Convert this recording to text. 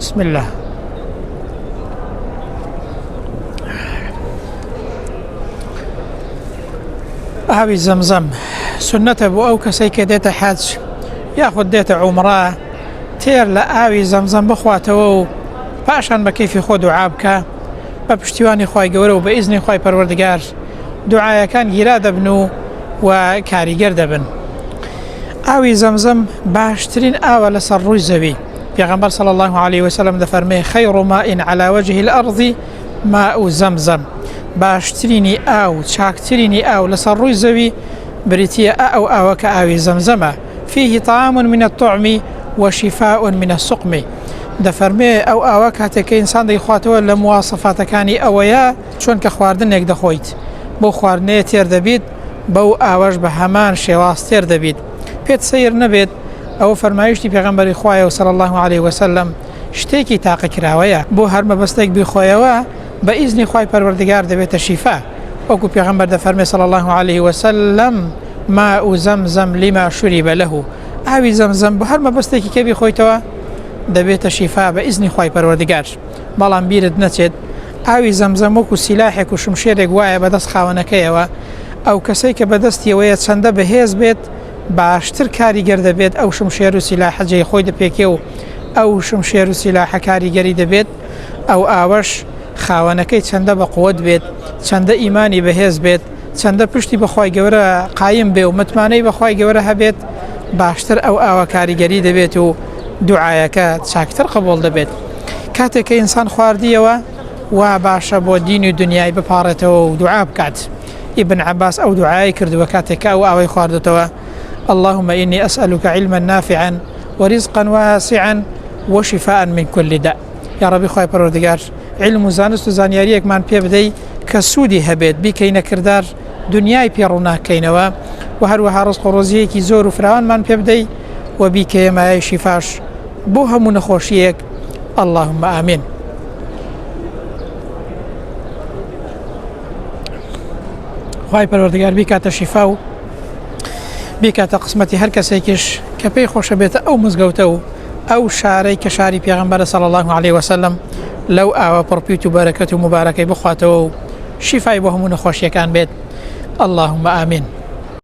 بسم الله. ئاوی زەمزەم سنەتە بۆ ئەو کەسەی کە دێتە حەج یاخود دێتە عومرە تێر لە ئاوی زەمزەم بخواتەوە و پاشان بە کەیفی خۆ دوعا بکە بە پشتیوانی خوای گەورە و بە ئیزنی خوای پەروەردگار دوعایەکان گیرا دەبن و کاریگەر دەبن. ئاوی زەمزەم باشترین ئاوە لەسەر ڕووی زەوی. پێغەمبەر صلی الله عليه وسلم دەفەرمێ خەیر ماء على وجه الأرض ماء زەمزەم. باشترینی ئاو چاکترینی ئاو لەسەر ڕووی زەوی بریتیە ئەو ئاوە کە ئاوی زەمزەمە فيه طعام من الطعم وشفاء من السقم. دەفەرمێ ئەو ئاوە کاتێککە ئینسان دەیخواتەوە لە مواصفاتەکانی ئەوەیە چۆن کە خواردنێک دەخۆیت بۆ خواردنەیە تێر دەبیت بەو ئاوەش بە هەمان شێواز تێر دەبیت پێت سەیر نەبێت. ئەو فەرمایشتی پێغەمبەری خوایە صلی الله عليه وسلم شتێکی تاقە کراوەیە بۆ هەر مەبەستێک بیخۆیەوە بە ئیزنی خوای پەروەردگار دەبێتە شیفا. وەکو پێغەمبەر دەفەرمێ صلی الله عليه وسلم ماء زەمزەم لما شرب له. ئاوی زەمزەم بە هەر مەبەستێکی کە بیخۆیتەوە دەبێتە شیفا بە ئیزنی خوای پەروەردگار. بەڵام بیرت نەچێت ئاوی زەمزەم وەکو سیلاحێک و شمشێرێک وایە بەدەست خاوەنەکەیەوە ئەو کەسەی کە بەدەستیەوەیە چەندە بەهێز بێت باشتر کاریگەر دەبێت ئەو شمشێر و سیلاحە جێی خۆی دەپێکێ و ئەو شمشێر و سیلاحە کاریگەری دەبێت ئەو ئاوەش خاوەنەکەی چەندە بە قووەت بێت چەندە ئیمانی بەهێز بێت چەندە پشتی بەخوای گەورە قایم بێ و متمانەی بەخوای گەورە هەبێت باشتر ئەو ئاوە کاریگەری دەبێت و دوعایەکە چاکتر قبول دەبێت. کاتێک کە ئینسان خواردیەوە وا باشە بۆ دینی و دنیای بپارێتەوە و دوعا بکات. ابن عباس ئەو دوعای کردووە کاتێک ئەو ئاوەی خواردێتەوە اللهم إني أسألك علما نافعا ورزقا واسعا وشفاء من كل داء. يا ربي خوای پەروەردگار علم و زانست و زانیاریەکمان پێ بدەی کە سوودی هەبێت بیکەینە کردار دنیای پێڕووناکەینەوە و هەروەها ڕزق و ڕۆزیەکی زۆر و فراوانمان پێ بدەی و بیکەیە مایەی شیفاش بۆ هەموو نەخۆشیەک. اللهم آمین. خوای پەروەردگار بیکاتە شیفا و بیکاتە قسمەتی هەر کەسێکیش کە پێی خۆشە بێتە ئەو مزگەوتە و ئەو شارەی کە شاری پێغەمبەرە صلی الله عليه وسلم لەو ئاوە پڕپیت و بەرەکەت و مبارەکەی بخواتەوە و شیفای بۆ هەموو نەخۆشیەکان بێت. اللهم آمین.